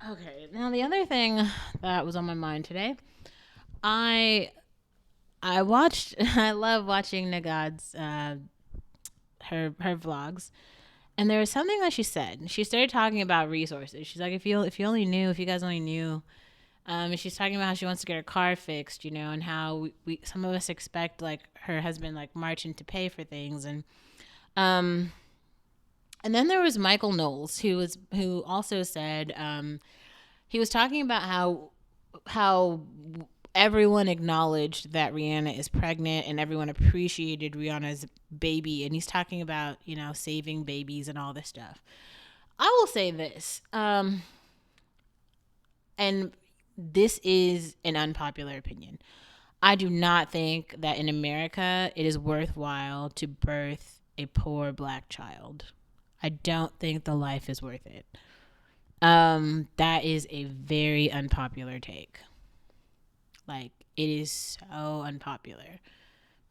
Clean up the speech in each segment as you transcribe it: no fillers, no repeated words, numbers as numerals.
Okay. Now the other thing that was on my mind today, I I watched. I love watching Nagad's her vlogs, and there was something that she said. She started talking about resources. She's like, if you only knew, if you guys only knew. And she's talking about how she wants to get her car fixed, and how we some of us expect like her husband like marching to pay for things, um and then there was Michael Knowles who also said he was talking about how everyone acknowledged that Rihanna is pregnant and everyone appreciated Rihanna's baby, and he's talking about saving babies and all this stuff. I will say this, and this is an unpopular opinion. I do not think that in America it is worthwhile to birth a poor black child. I don't think the life is worth it. That is a very unpopular take. Like, it is so unpopular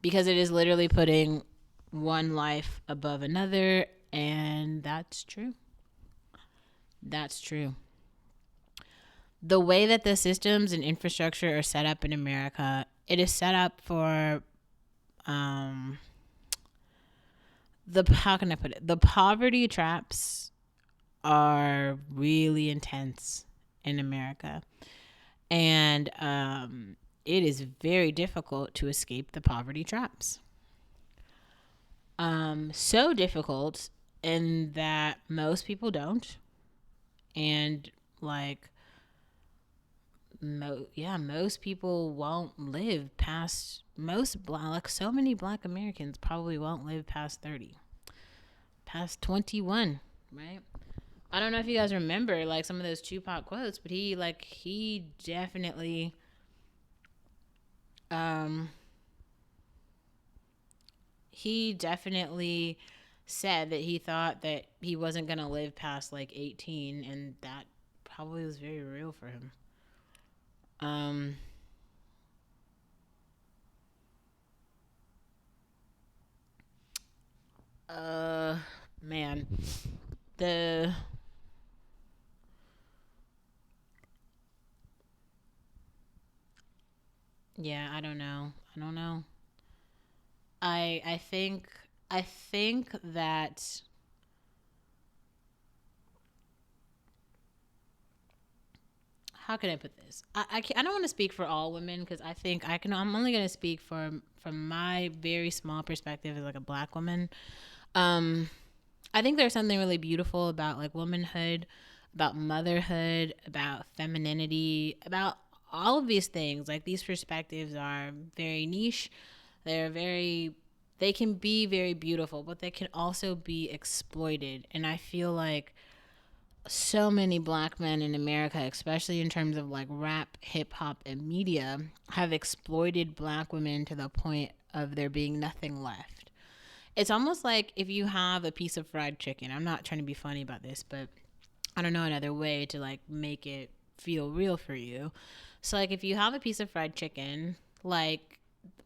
because it is literally putting one life above another, and that's true. That's true. The way that the systems and infrastructure are set up in America, it is set up for um the how can I put it? The poverty traps are really intense in America. And it is very difficult to escape the poverty traps. So difficult in that most people don't. And like, most people won't live past like so many black Americans probably won't live past 30, past 21, right? I don't know if you guys remember like some of those Tupac quotes, but he definitely um he definitely said that he thought that he wasn't going to live past like 18, and that probably was very real for him. Um uh Man, the yeah, I don't know. I don't know. I think that how can I put this? I don't want to speak for all women because I'm only going to speak from my very small perspective as like a black woman. Um, I think there's something really beautiful about like womanhood, about motherhood, about femininity, about all of these things. Like these perspectives are very niche. They're very they can be very beautiful, but they can also be exploited. And I feel like so many black men in America, especially in terms of like rap, hip hop, and media, have exploited black women to the point of there being nothing left. It's almost like if you have a piece of fried chicken. I'm not trying to be funny about this, but I don't know another way to like make it feel real for you. So like if you have a piece of fried chicken, like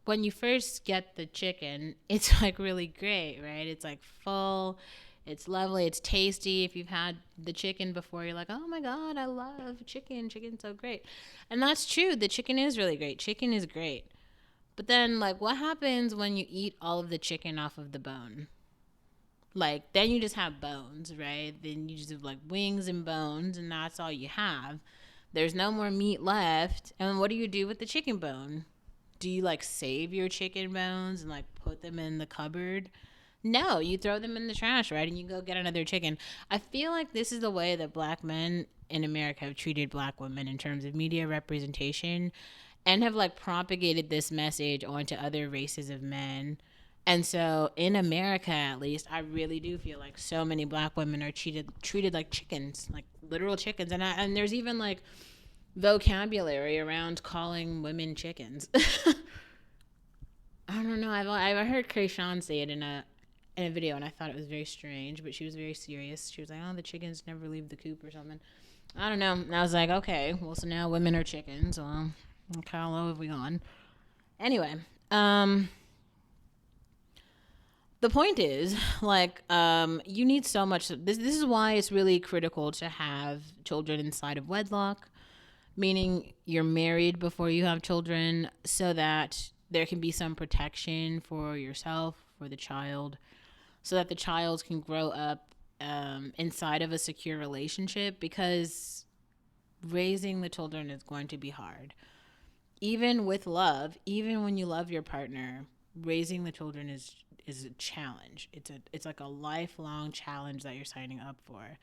when you first get the chicken, it's like really great, right? It's like full, it's lovely, it's tasty. If you've had the chicken before, you're like, oh my God, I love chicken. Chicken's so great. And that's true. The chicken is really great. Chicken is great. But then, like, what happens when you eat all of the chicken off of the bone? Like, then you just have bones, right? Then you just have like wings and bones, and that's all you have. There's no more meat left. And what do you do with the chicken bone? Do you like save your chicken bones and like put them in the cupboard? No, you throw them in the trash, right? And you go get another chicken. I feel like this is the way that black men in America have treated black women in terms of media representation, and have like propagated this message onto other races of men. And so in America, at least, I really do feel like so many black women are treated like chickens, like literal chickens. And there's even like vocabulary around calling women chickens. I don't know. I've heard Krayshawn say it in a video, and I thought it was very strange. But she was very serious. She was like, "Oh, the chickens never leave the coop or something." I don't know. And I was like, "Okay, well, so now women are chickens. Well, how low have we gone?" Anyway, um, The point is, like, you need so much. This is why it's really critical to have children inside of wedlock, meaning you're married before you have children, so that there can be some protection for yourself, for the child, so that the child can grow up inside of a secure relationship, because raising the children is going to be hard. Even with love, even when you love your partner, raising the children is a challenge. It's like a lifelong challenge that you're signing up for.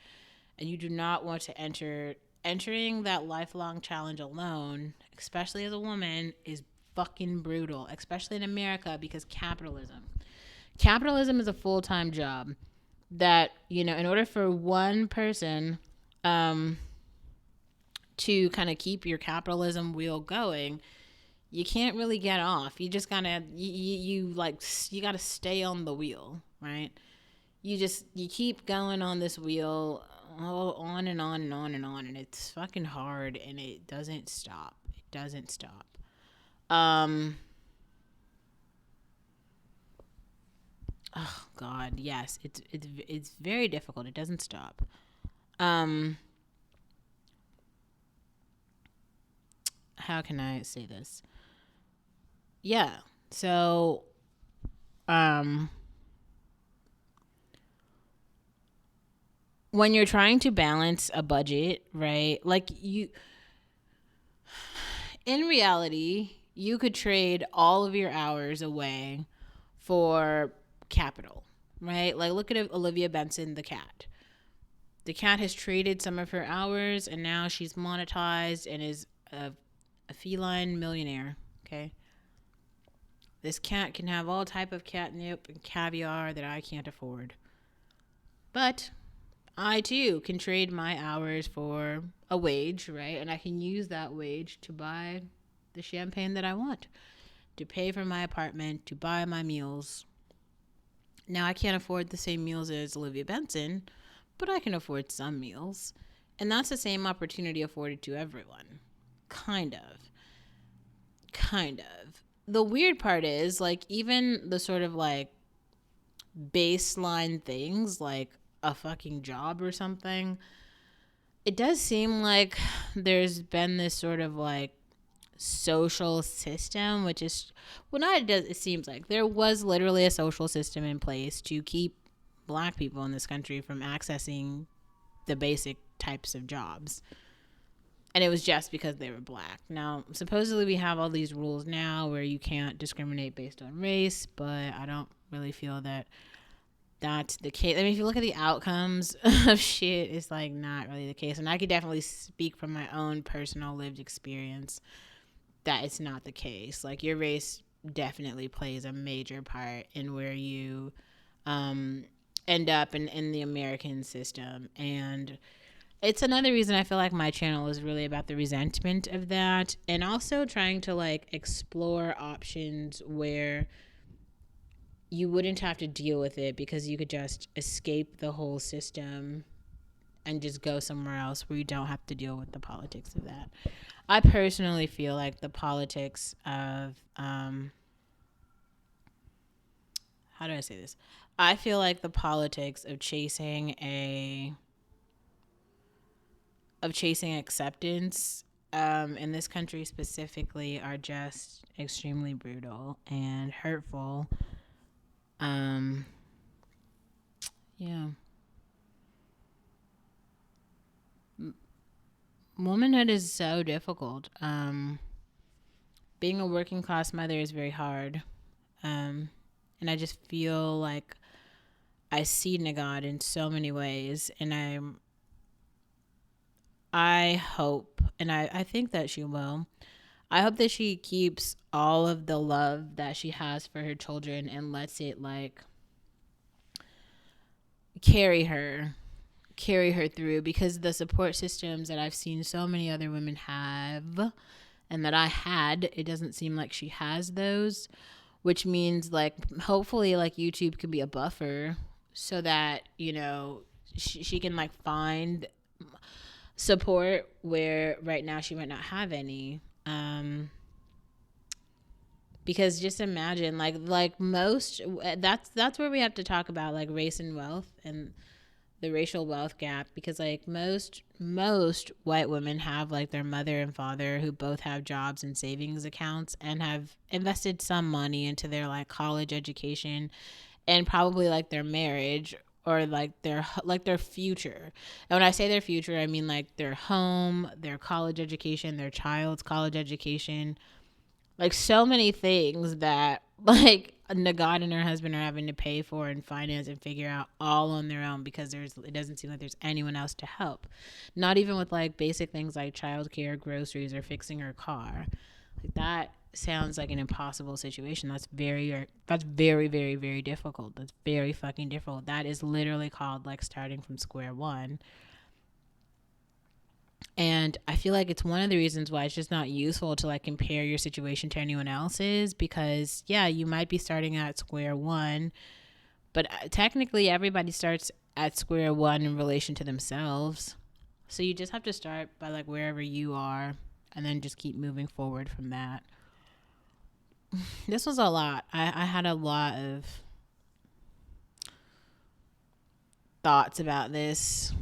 And you do not want to entering that lifelong challenge alone, especially as a woman, is fucking brutal, especially in America, because capitalism is a full-time job that, in order for one person to kind of keep your capitalism wheel going, you can't really get off. You just gotta you gotta stay on the wheel, right? You keep going on this wheel, on and on and on and on, and it's fucking hard, and it doesn't stop. It doesn't stop. Oh God, yes, it's very difficult. It doesn't stop. How can I say this? Yeah. So, um, when you're trying to balance a budget, right? Like in reality, you could trade all of your hours away for capital, right? Like look at Olivia Benson, the cat. The cat has traded some of her hours, and now she's monetized and is a feline millionaire. Okay. This cat can have all type of catnip and caviar that I can't afford. But I too can trade my hours for a wage, right? And I can use that wage to buy the champagne that I want, to pay for my apartment, to buy my meals. Now, I can't afford the same meals as Olivia Benson, but I can afford some meals. And that's the same opportunity afforded to everyone. Kind of. Kind of. The weird part is, like, even the sort of, like, baseline things, like a fucking job or something, it does seem like there's been this sort of, like, social system, which is, well, not it does, it seems like there was literally a social system in place to keep black people in this country from accessing the basic types of jobs, and it was just because they were black. Now supposedly we have all these rules now where you can't discriminate based on race, but I don't really feel that that's the case. I mean, if you look at the outcomes of shit, it's like not really the case, and I could definitely speak from my own personal lived experience that it's not the case. Like, your race definitely plays a major part in where you end up in the American system. And it's another reason I feel like my channel is really about the resentment of that, and also trying to, like, explore options where you wouldn't have to deal with it, because you could just escape the whole system and just go somewhere else where you don't have to deal with the politics of that. I personally feel like the politics of how do I say this? I feel like the politics of chasing acceptance in this country specifically are just extremely brutal and hurtful. Yeah. Womanhood is so difficult. Being a working class mother is very hard. And I just feel like I see Nagad in so many ways, and I hope, and I think that she will. I hope that she keeps all of the love that she has for her children and lets it, like, carry her through, because the support systems that I've seen so many other women have and that I had, it doesn't seem like she has those, which means, like, hopefully, like, YouTube can be a buffer so that, she can, like, find support where right now she might not have any. Because just imagine, like most, that's where we have to talk about like race and wealth and the racial wealth gap, because like most white women have like their mother and father who both have jobs and savings accounts and have invested some money into their like college education and probably like their marriage or like their future. And when I say their future, I mean like their home, their college education, their child's college education, like so many things that like Nagat and her husband are having to pay for and finance and figure out all on their own, because it doesn't seem like there's anyone else to help. Not even with like basic things like childcare, groceries, or fixing her car. Like that sounds like an impossible situation. That's very, very, very difficult. That's very fucking difficult. That is literally called like starting from square one. And I feel like it's one of the reasons why it's just not useful to like compare your situation to anyone else's, because yeah, you might be starting at square one, but technically everybody starts at square one in relation to themselves. So you just have to start by like wherever you are and then just keep moving forward from that. This was a lot. I had a lot of thoughts about this.